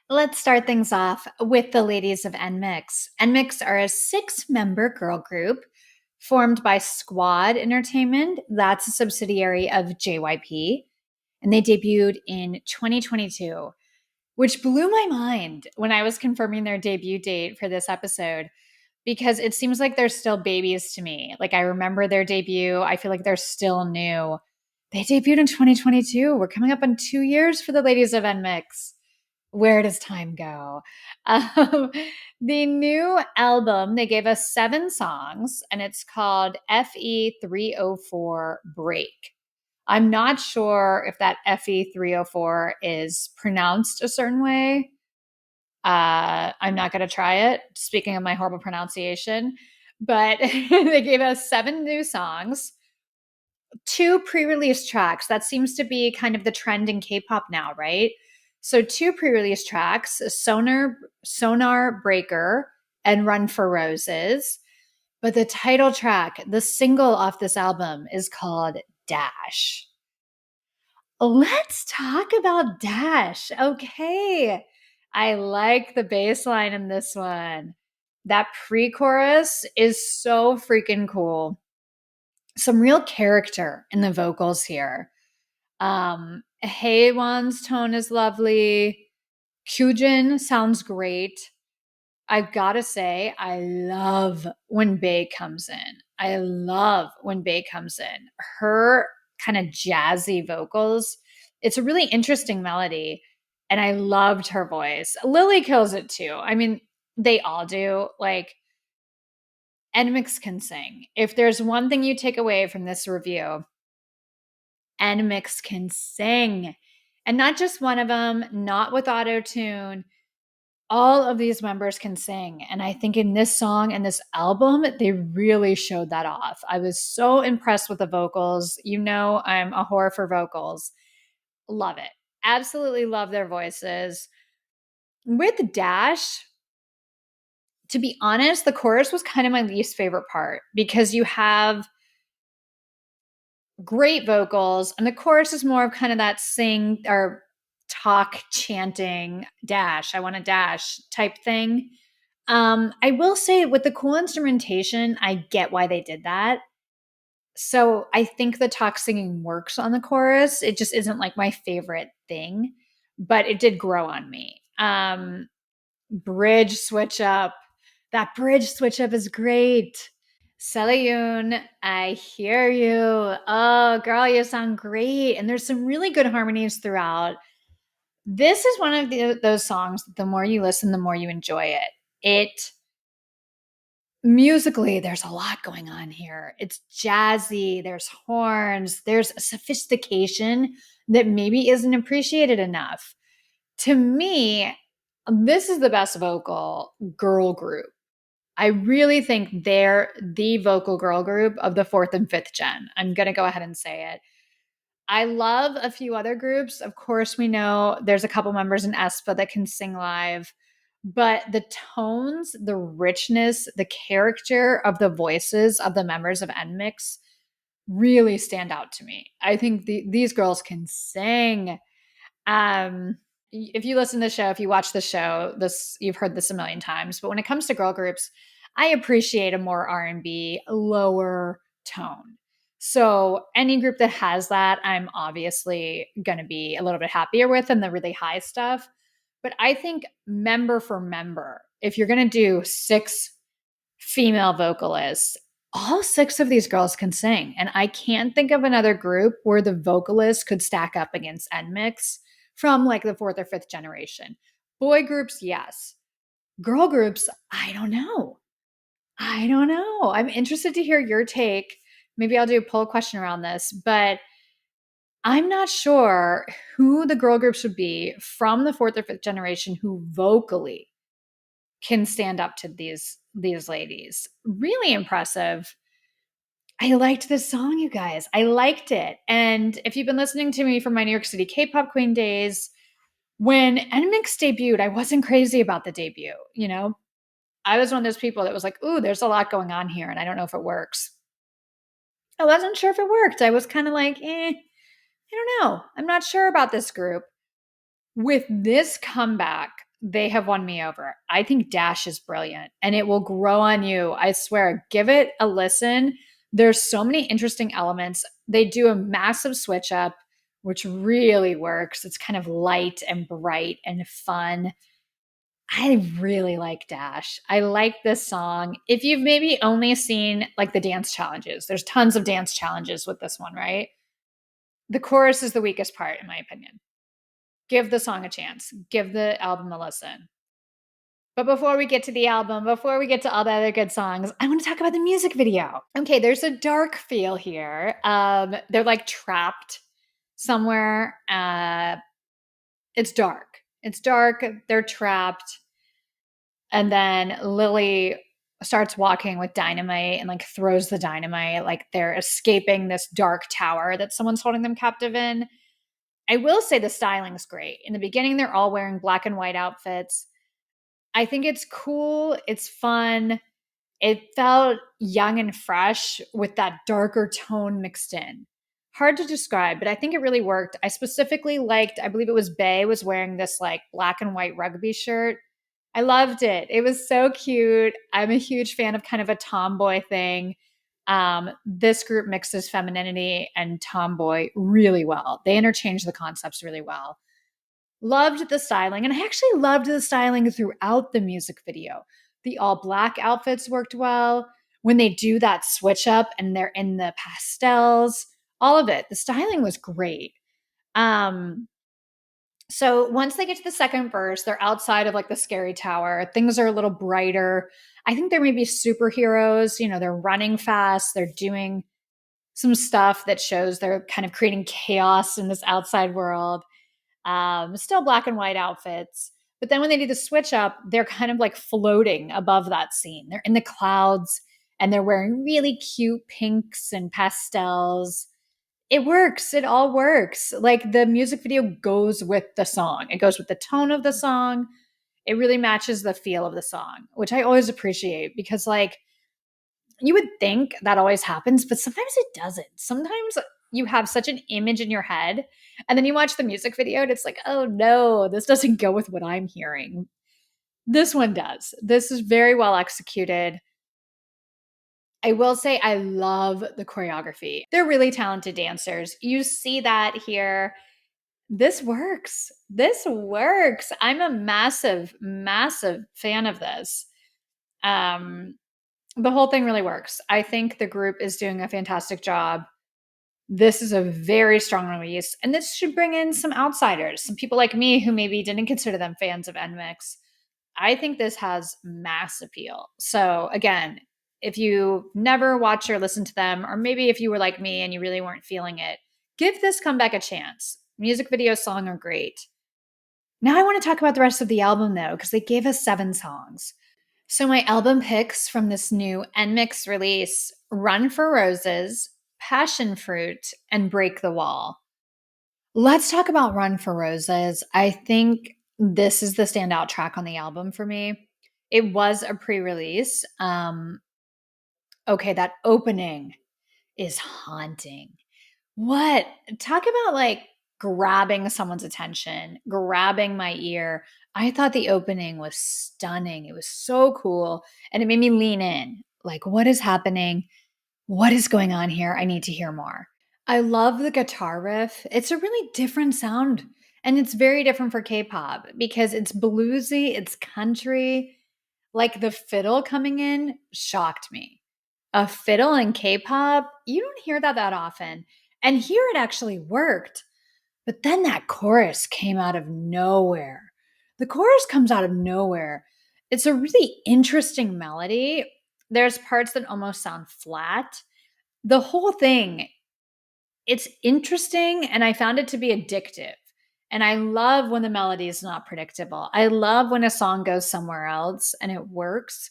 Let's start things off with the ladies of NMIXX. NMIXX are a 6 member girl group formed by Squad Entertainment. That's a subsidiary of JYP. And they debuted in 2022, which blew my mind when I was confirming their debut date for this episode because it seems like they're still babies to me. Like, I remember their debut. I feel like they're still new. They debuted in 2022. We're coming up on 2 years for the ladies of NMIXX. Where does time go? Um, the new album, they gave us 7 songs, and it's called Fe304 Break. I'm not sure if that Fe304 is pronounced a certain way. I'm not going to try it, speaking of my horrible pronunciation. But they gave us 7 new songs, 2 pre-release tracks. That seems to be kind of the trend in K-pop now, right? So 2 pre-release tracks, Sonar Breaker and Run for Roses. But the title track, the single off this album, is called Dash. Let's talk about Dash. Okay. I like the bass line in this one. That pre chorus is so freaking cool. Some real character in the vocals here. Haewon's tone is lovely. Kyujin sounds great. I've got to say, I love when Bae comes in. I love when Bae comes in. Her kind of jazzy vocals. It's a really interesting melody. And I loved her voice. Lily kills it too. I mean, they all do. Like, NMIXX can sing. If there's one thing you take away from this review, NMIXX can sing. And not just one of them, not with auto tune. All of these members can sing. And I think in this song and this album, they really showed that off. I was so impressed with the vocals. You know, I'm a whore for vocals. Love it. Absolutely love their voices. With Dash, to be honest, the chorus was kind of my least favorite part because you have great vocals and the chorus is more of kind of that sing or talk chanting dash, I want to dash type thing. I will say with the cool instrumentation, I get why they did that. So I think the talk singing works on the chorus. It just isn't like my favorite thing, but it did grow on me. Bridge switch up. That bridge switch up is great. Selyun, I hear you. Oh, girl, you sound great. And there's some really good harmonies throughout. This is one of those songs that the more you listen, the more you enjoy it. It musically, there's a lot going on here. It's jazzy, there's horns, there's a sophistication that maybe isn't appreciated enough. To me, this is the best vocal girl group. I really think they're the vocal girl group of the 4th and 5th gen. I'm going to go ahead and say it. I love a few other groups. Of course, we know there's a couple members in aespa that can sing live, but the tones, the richness, the character of the voices of the members of NMIXX really stand out to me. I think these girls can sing. If you listen to the show, if you watch the show, you've heard this a million times. But when it comes to girl groups, I appreciate a more R&B, lower tone. So any group that has that, I'm obviously going to be a little bit happier with than the really high stuff. But I think member for member, if you're going to do 6 female vocalists, all 6 of these girls can sing. And I can't think of another group where the vocalist could stack up against NMIXX from like the 4th or 5th generation. Boy groups, yes. Girl groups, I don't know. I'm interested to hear your take. Maybe I'll do a poll question around this, but I'm not sure who the girl groups would be from the 4th or 5th generation who vocally can stand up to these ladies. Really impressive. I liked this song, you guys. I liked it. And if you've been listening to me from my New York City K-pop queen days, when NMIXX debuted, I wasn't crazy about the debut, you know? I was one of those people that was like, ooh, there's a lot going on here, and I don't know if it works. I wasn't sure if it worked. I was kind of like, I don't know. I'm not sure about this group. With this comeback, they have won me over. I think Dash is brilliant and it will grow on you. I swear, give it a listen. There's so many interesting elements. They do a massive switch up, which really works. It's kind of light and bright and fun. I really like Dash. I like this song. If you've maybe only seen like the dance challenges, there's tons of dance challenges with this one, right? The chorus is the weakest part, in my opinion. Give the song a chance, give the album a listen. But before we get to the album, before we get to all the other good songs, I want to talk about the music video. Okay, there's a dark feel here. They're like trapped somewhere. It's dark. It's dark. They're trapped. And then Lily starts walking with dynamite and like throws the dynamite. Like they're escaping this dark tower that someone's holding them captive in. I will say the styling's great. In the beginning, they're all wearing black and white outfits. I think it's cool. It's fun. It felt young and fresh with that darker tone mixed in. Hard to describe, but I think it really worked. I specifically liked, I believe it was Bae was wearing this like black and white rugby shirt. I loved it. It was so cute. I'm a huge fan of kind of a tomboy thing. This group mixes femininity and tomboy really well. They interchange the concepts really well. Loved the styling, and I actually loved the styling throughout the music video. The all black outfits worked well. When they do that switch up and they're in the pastels, all of it, the styling was great. Um, so once they get to the second verse, they're outside of like the scary tower. Things are a little brighter. I think they're maybe superheroes. You know, they're running fast. They're doing some stuff that shows they're kind of creating chaos in this outside world. Still black and white outfits. But then when they do the switch up, they're kind of like floating above that scene. They're in the clouds and they're wearing really cute pinks and pastels. It works. It all works. Like the music video goes with the song, it goes with the tone of the song. It really matches the feel of the song, which I always appreciate because, like, you would think that always happens, but sometimes it doesn't. Sometimes you have such an image in your head, and then you watch the music video and it's like, oh no, this doesn't go with what I'm hearing. This one does. This is very well executed. I will say I love the choreography. They're really talented dancers. You see that here. This works. This works. I'm a massive, massive fan of this. Um, the whole thing really works. I think the group is doing a fantastic job. This is a very strong release, and this should bring in some outsiders, some people like me who maybe didn't consider them fans of NMIXX. I think this has mass appeal. So again, if you never watch or listen to them, or maybe if you were like me and you really weren't feeling it, give this comeback a chance. Music video, song are great. Now I want to talk about the rest of the album though, because they gave us 7 songs. So my album picks from this new NMIXX release: Run for Roses, Passion Fruit, and Break the Wall. Let's talk about Run for Roses. I think this is the standout track on the album for me. It was a pre-release. Okay, that opening is haunting. What? Talk about like grabbing someone's attention, grabbing my ear. I thought the opening was stunning. It was so cool. And it made me lean in. Like, what is happening? What is going on here? I need to hear more. I love the guitar riff. It's a really different sound. And it's very different for K-pop because it's bluesy, it's country. Like the fiddle coming in shocked me. A fiddle in K-pop, you don't hear that often. And here it actually worked. But then that chorus came out of nowhere. The chorus comes out of nowhere. It's a really interesting melody. There's parts that almost sound flat. The whole thing, it's interesting, and I found it to be addictive. And I love when the melody is not predictable. I love when a song goes somewhere else and it works.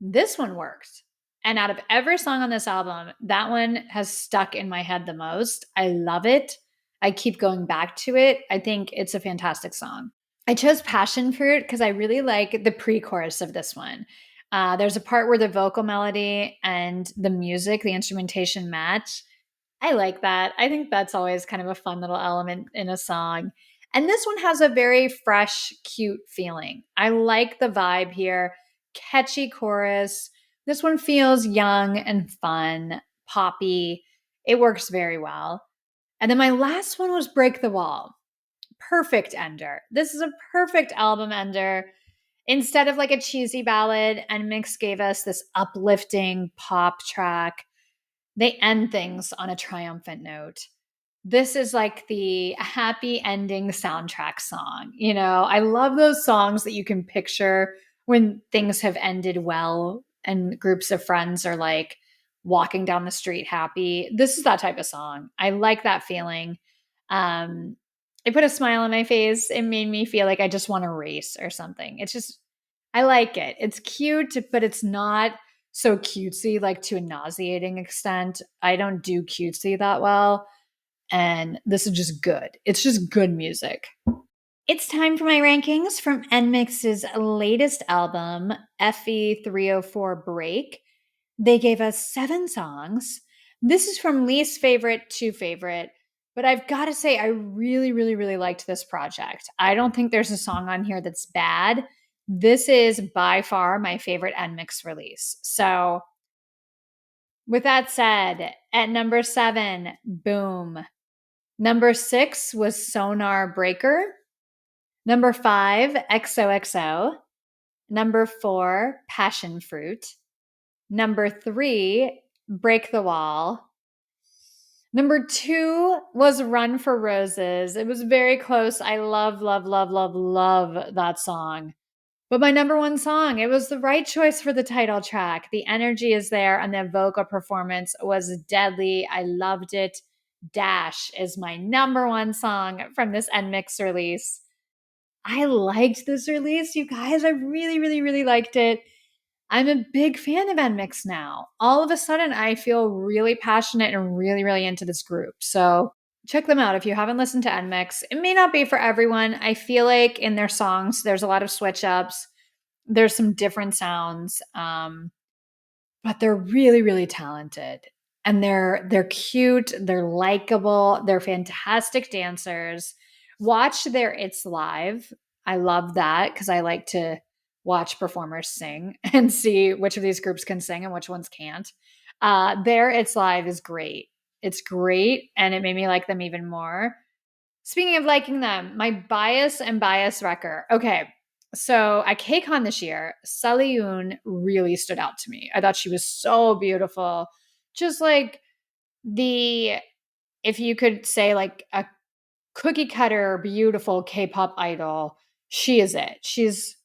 This one worked. And out of every song on this album, that one has stuck in my head the most. I love it. I keep going back to it. I think it's a fantastic song. I chose Passion Fruit because I really like the pre-chorus of this one. There's a part where the vocal melody and the music, the instrumentation match. I like that. I think that's always kind of a fun little element in a song. And this one has a very fresh, cute feeling. I like the vibe here. Catchy chorus. This one feels young and fun, poppy. It works very well. And then my last one was Break the Wall. Perfect ender. This is a perfect album ender. Instead of like a cheesy ballad, NMIXX gave us this uplifting pop track. They end things on a triumphant note. This is like the happy ending soundtrack song. You know, I love those songs that you can picture when things have ended well and groups of friends are like walking down the street happy. This is that type of song. I like that feeling. Um, it put a smile on my face. It made me feel like I just want to race or something. It's just, I like it. It's cute, but it's not so cutesy, like to a nauseating extent. I don't do cutesy that well. And this is just good. It's just good music. It's time for my rankings from NMIXX's latest album, Fe304 Break. They gave us 7 songs. This is from least favorite to favorite, but I've got to say, I really, really, really liked this project. I don't think there's a song on here that's bad. This is by far my favorite NMIXX release. So, with that said, at number 7, Boom. Number 6 was Sonar Breaker. Number 5, XOXO. Number 4, Passion Fruit. Number 3, Break the Wall. Number 2 was Run for Roses. It was very close. I love, love, love, love, love that song. But my number 1 song, it was the right choice for the title track. The energy is there and the vocal performance was deadly. I loved it. Dash is my number 1 song from this NMIXX release. I liked this release, you guys. I really, really, really liked it. I'm a big fan of NMIXX now. All of a sudden, I feel really passionate and really, really into this group. So check them out if you haven't listened to NMIXX. It may not be for everyone. I feel like in their songs, there's a lot of switch ups. There's some different sounds, but they're really, really talented. And they're cute. They're likable. They're fantastic dancers. Watch their It's Live. I love that because I like to watch performers sing and see which of these groups can sing and which ones can't. Their It's Live is great. It's great, and it made me like them even more. Speaking of liking them, my bias and bias wrecker. Okay, so at KCON this year, Yoon really stood out to me. I thought she was so beautiful. Just like the, if you could say like a cookie cutter, beautiful K-pop idol, she is it. She's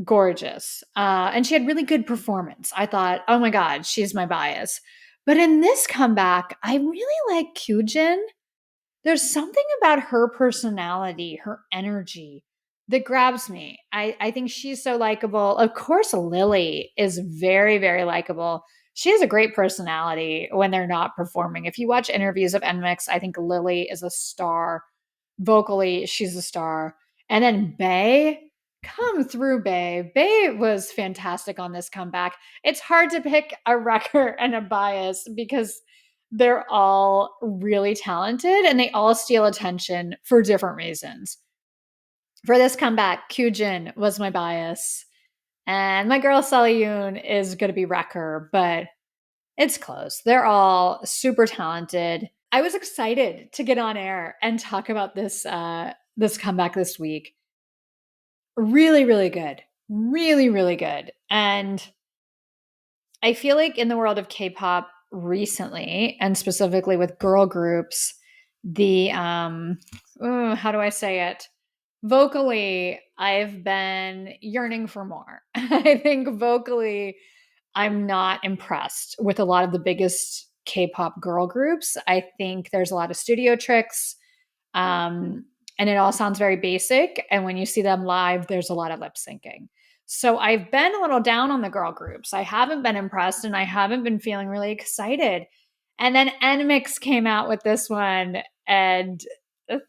gorgeous. And she had really good performance. I thought, oh my God, she's my bias. But in this comeback, I really like Kyujin. There's something about her personality, her energy that grabs me. I think she's so likable. Of course, Lily is very, very likable. She has a great personality when they're not performing. If you watch interviews of NMIXX, I think Lily is a star. Vocally, she's a star. And then Bae, come through, Bae. Bae was fantastic on this comeback. It's hard to pick a wrecker and a bias because they're all really talented and they all steal attention for different reasons. For this comeback, Kyujin was my bias. And my girl Yoon is going to be wrecker, but it's close. They're all super talented. I was excited to get on air and talk about this comeback this week. Really, really good. Really, really good. And I feel like in the world of K-pop recently, and specifically with girl groups, the how do I say it? Vocally, I've been yearning for more. I think vocally, I'm not impressed with a lot of the biggest K-pop girl groups. I think there's a lot of studio tricks. And it all sounds very basic. And when you see them live, there's a lot of lip syncing. So I've been a little down on the girl groups. I haven't been impressed and I haven't been feeling really excited. And then NMIXX came out with this one. And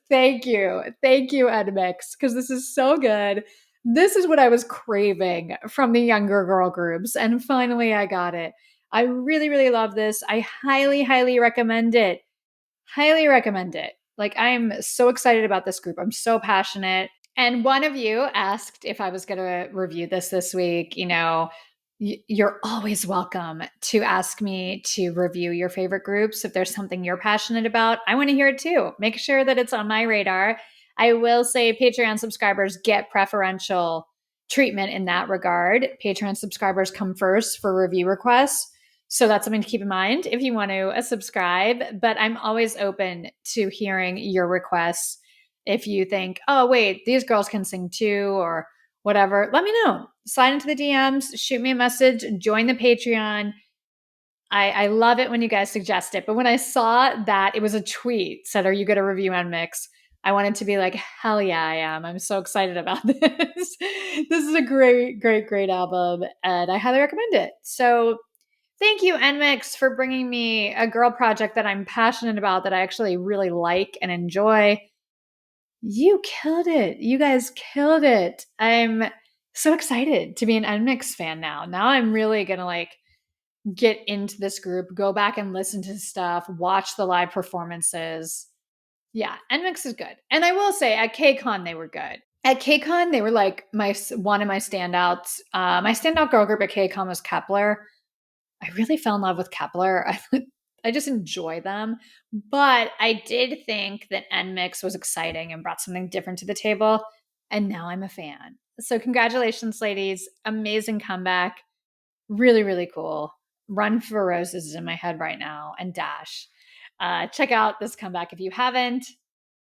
thank you. Thank you, NMIXX, because this is so good. This is what I was craving from the younger girl groups. And finally, I got it. I really, really love this. I highly, highly recommend it. Highly recommend it. Like, I'm so excited about this group. I'm so passionate. And one of you asked if I was going to review this week. You're always welcome to ask me to review your favorite groups. If there's something you're passionate about, I want to hear it too. Make sure that it's on my radar. I will say Patreon subscribers get preferential treatment in that regard. Patreon subscribers come first for review requests. So that's something to keep in mind if you want to subscribe. But I'm always open to hearing your requests. If you think, oh, wait, these girls can sing too, or whatever, let me know. Slide into the DMs, shoot me a message, join the Patreon. I love it when you guys suggest it. But when I saw that it was a tweet said, are you going to review NMIXX? I wanted to be like, hell yeah, I am. I'm so excited about this. This is a great, great, great album, and I highly recommend it. So thank you, NMIXX, for bringing me a girl project that I'm passionate about, that I actually really like and enjoy. You killed it. You guys killed it. I'm so excited to be an NMIXX fan now. Now I'm really going to get into this group, go back and listen to stuff, watch the live performances. Yeah, NMIXX is good. And I will say at KCON, they were good. At KCON, they were like one of my standouts. My standout girl group at KCON was Kepler. I really fell in love with Kepler. I just enjoy them. But I did think that NMIXX was exciting and brought something different to the table. And now I'm a fan. So congratulations, ladies. Amazing comeback. Really, really cool. Run for Roses is in my head right now, and Dash. Check out this comeback if you haven't.